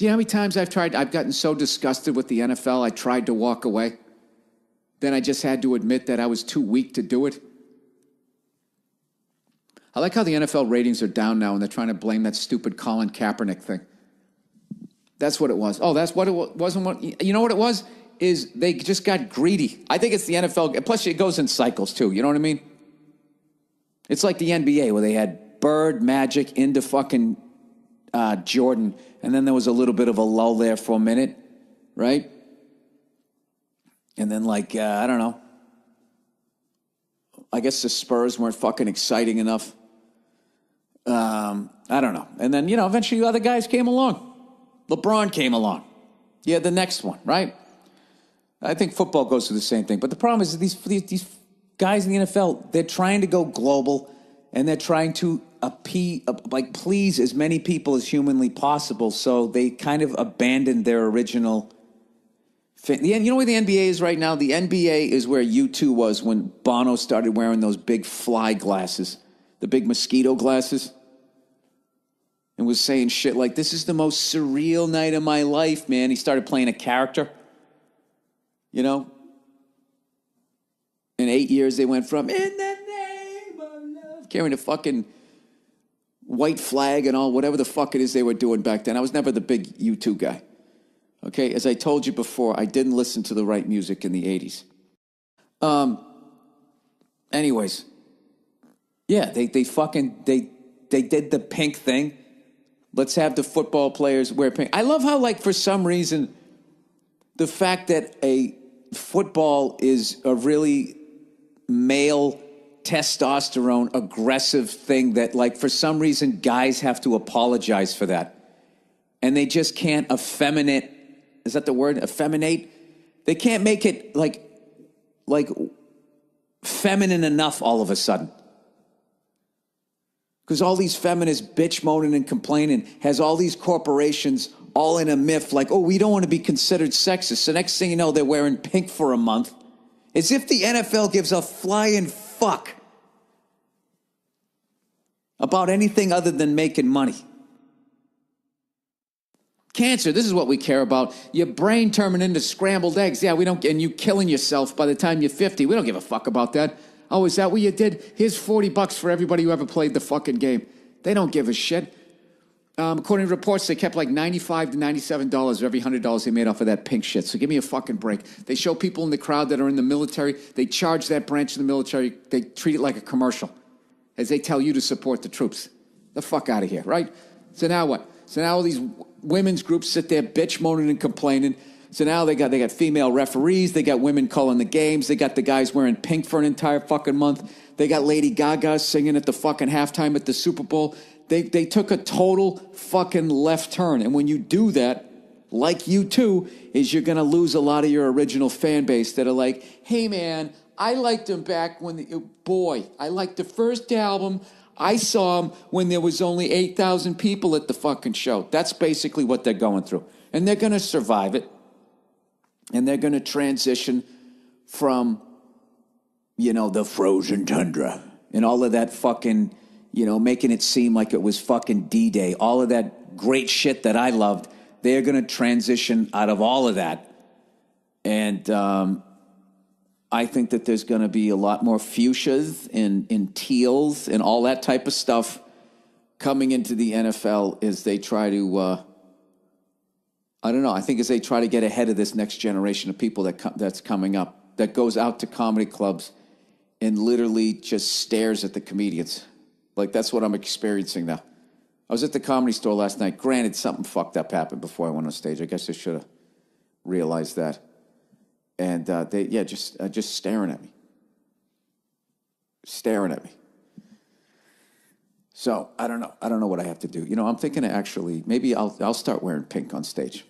Do you know how many times I've gotten so disgusted with the NFL, I tried to walk away. Then I just had to admit that I was too weak to do it. I like how the NFL ratings are down now and they're trying to blame that stupid Colin Kaepernick thing. That's what it was. Oh, that's what it wasn't. What, you know what it was? Is they just got greedy. I think it's the NFL. Plus, it goes in cycles, too. You know what I mean? It's like the NBA where they had Bird, Magic, into fucking Jordan. And then there was a little bit of a lull there for a minute, right? And then, like, I don't know. I guess the Spurs weren't fucking exciting enough. I don't know. And then, eventually other guys came along. LeBron came along. Yeah, the next one, right? I think football goes through the same thing. But the problem is these guys in the NFL, they're trying to go global, and they're trying to please as many people as humanly possible. So they kind of abandoned their original. You know where the NBA is right now? The NBA is where U2 was when Bono started wearing those big fly glasses, the big mosquito glasses, and was saying shit like, "This is the most surreal night of my life, man." He started playing a character, In 8 years, they went from "In the name of love," carrying a fucking white flag and all, whatever the fuck it is they were doing back then. I was never the big U2 guy. Okay, as I told you before, I didn't listen to the right music in the 80s. Anyways, yeah, they did the pink thing. Let's have the football players wear pink. I love how, like, for some reason, the fact that a football is a really male testosterone aggressive thing that, like, for some reason guys have to apologize for that. And they just can't effeminate. Is that the word? Effeminate? They can't make it like feminine enough all of a sudden. Because all these feminists bitch moaning and complaining has all these corporations all in a myth like, oh, we don't want to be considered sexist. So next thing you know, they're wearing pink for a month. As if the NFL gives a flying fuck about anything other than making money. Cancer, this is what we care about. Your brain turning into scrambled eggs. Yeah, we don't, and you killing yourself by the time you're 50. We don't give a fuck about that. Oh, is that what you did? Here's $40 for everybody who ever played the fucking game. They don't give a shit. According to reports, they kept like $95 to $97 of every $100 they made off of that pink shit. So give me a fucking break. They show people in the crowd that are in the military. They charge that branch of the military. They treat it like a commercial as they tell you to support the troops. The fuck out of here, right? So now what? So now all these women's groups sit there bitch moaning and complaining. So now they got female referees. They got women calling the games. They got the guys wearing pink for an entire fucking month. They got Lady Gaga singing at the fucking halftime at the Super Bowl. They took a total fucking left turn. And when you do that, like U2, is you're going to lose a lot of your original fan base that are like, hey, man, I liked him back when, I liked the first album. I saw him when there was only 8,000 people at the fucking show. That's basically what they're going through. And they're going to survive it. And they're going to transition from, the frozen tundra and all of that fucking, making it seem like it was fucking D-Day. All of that great shit that I loved. They're going to transition out of all of that. And I think that there's going to be a lot more fuchsias and teals and all that type of stuff coming into the NFL as they try to, I don't know, I think as they try to get ahead of this next generation of people that's coming up, that goes out to comedy clubs and literally just stares at the comedians. Like, that's what I'm experiencing now. I was at the Comedy Store last night. Granted, something fucked up happened before I went on stage. I guess I should have realized that. And just staring at me. Staring at me. So, I don't know. I don't know what I have to do. I'm thinking of actually, maybe I'll start wearing pink on stage.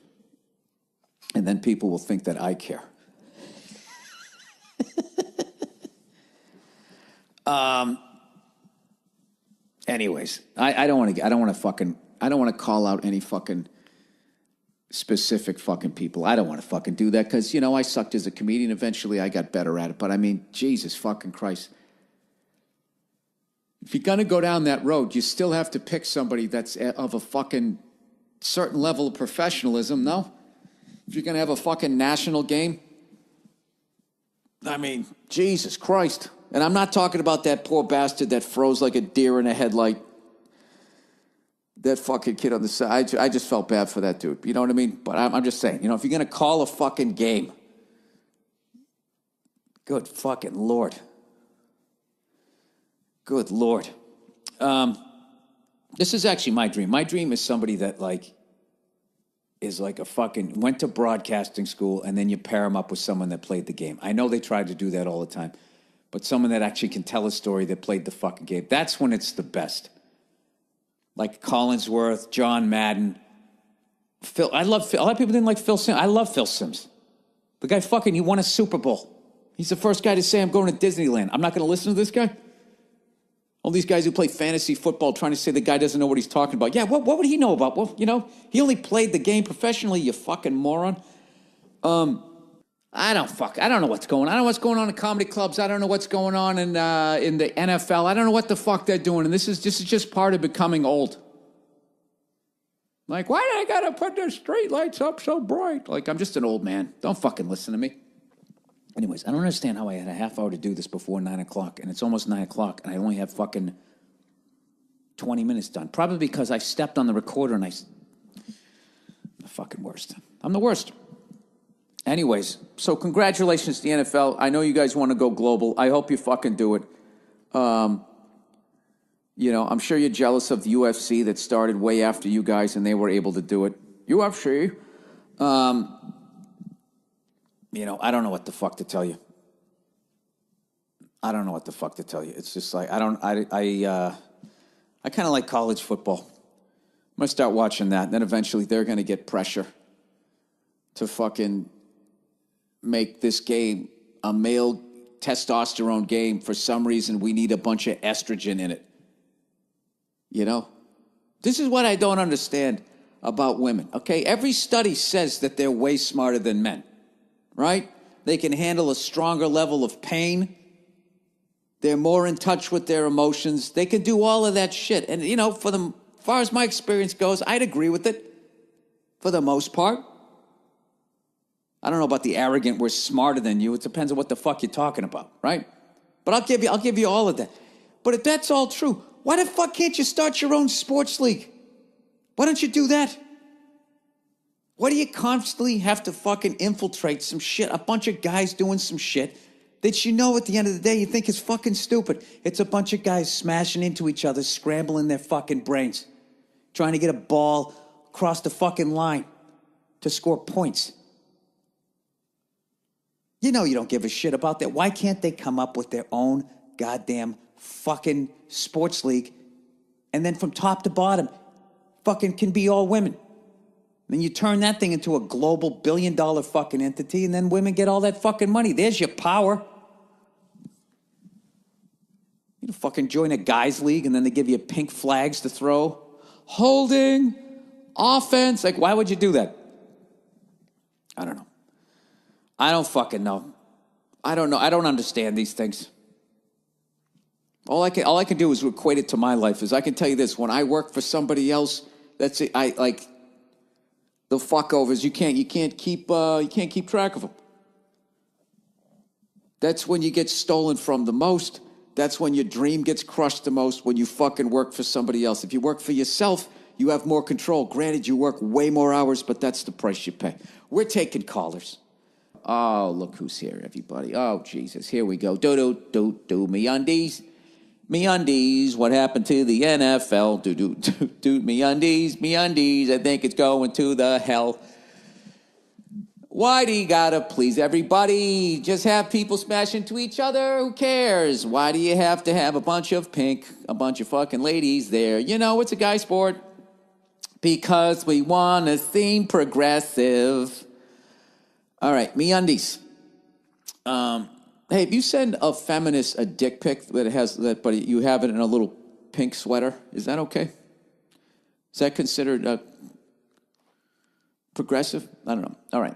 And then people will think that I care. Anyways, I don't want to call out any fucking specific fucking people. I don't want to fucking do that because, I sucked as a comedian. Eventually, I got better at it. But I mean, Jesus fucking Christ. If you're going to go down that road, you still have to pick somebody that's of a fucking certain level of professionalism, no? If you're going to have a fucking national game, I mean, Jesus Christ. And I'm not talking about that poor bastard that froze like a deer in a headlight. That fucking kid on the side. I just felt bad for that dude. You know what I mean? But I'm just saying, if you're going to call a fucking game, good fucking Lord. Good Lord. This is actually my dream. My dream is somebody that, is like a fucking, went to broadcasting school, and then you pair them up with someone that played the game. I know they try to do that all the time, but someone that actually can tell a story that played the fucking game. That's when it's the best. Like Collinsworth, John Madden, Phil. I love Phil. A lot of people didn't like Phil Sims. I love Phil Sims. The guy he won a Super Bowl. He's the first guy to say, I'm going to Disneyland. I'm not going to listen to this guy. All these guys who play fantasy football trying to say the guy doesn't know what he's talking about. Yeah, what would he know about? Well, he only played the game professionally, you fucking moron. I don't know what's going on. I don't know what's going on in comedy clubs. I don't know what's going on in the NFL. I don't know what the fuck they're doing. And this is just part of becoming old. Like, why do I gotta put the street lights up so bright? Like, I'm just an old man. Don't fucking listen to me. Anyways, I don't understand how I had a half hour to do this before 9 o'clock, and it's almost 9 o'clock, and I only have fucking 20 minutes done. Probably because I stepped on the recorder and I'm the fucking worst. I'm the worst. Anyways, so congratulations to the NFL. I know you guys want to go global. I hope you fucking do it. I'm sure you're jealous of the UFC that started way after you guys and they were able to do it. UFC. I don't know what the fuck to tell you. It's just like, I kind of like college football. I'm going to start watching that. And then eventually they're going to get pressure to fucking make this game a male testosterone game. For some reason, we need a bunch of estrogen in it. This is what I don't understand about women, okay? Every study says that they're way smarter than men, right? They can handle a stronger level of pain. They're more in touch with their emotions. They can do all of that shit. And, for the far as my experience goes, I'd agree with it for the most part. I don't know about the arrogant, we're smarter than you. It depends on what the fuck you're talking about, right? But I'll give you all of that. But if that's all true, why the fuck can't you start your own sports league? Why don't you do that? Why do you constantly have to fucking infiltrate some shit, a bunch of guys doing some shit that at the end of the day you think is fucking stupid? It's a bunch of guys smashing into each other, scrambling their fucking brains, trying to get a ball across the fucking line to score points. You don't give a shit about that. Why can't they come up with their own goddamn fucking sports league, and then from top to bottom fucking can be all women? Then you turn that thing into a global billion-dollar fucking entity, and then women get all that fucking money. There's your power. You fucking join a guys league, and then they give you pink flags to throw. Holding, offense. Like, why would you do that? I don't know. I don't fucking know. I don't know. I don't understand these things. All I can do is equate it to my life. Is I can tell you this: when I work for somebody else, that's it. I like the fuckovers. You can't keep track of them. That's when you get stolen from the most. That's when your dream gets crushed the most. When you fucking work for somebody else. If you work for yourself, you have more control. Granted, you work way more hours, but that's the price you pay. We're taking callers. Oh, look who's here, everybody. Oh, Jesus, here we go. Me undies. Me undies, what happened to the NFL? Me undies, I think it's going to the hell. Why do you gotta please everybody? Just have people smash into each other? Who cares? Why do you have to have a bunch of fucking ladies there? It's a guy sport. Because we want to seem progressive. All right, me undies. Hey, if you send a feminist a dick pic that has that, but you have it in a little pink sweater, is that okay? Is that considered progressive? I don't know. All right.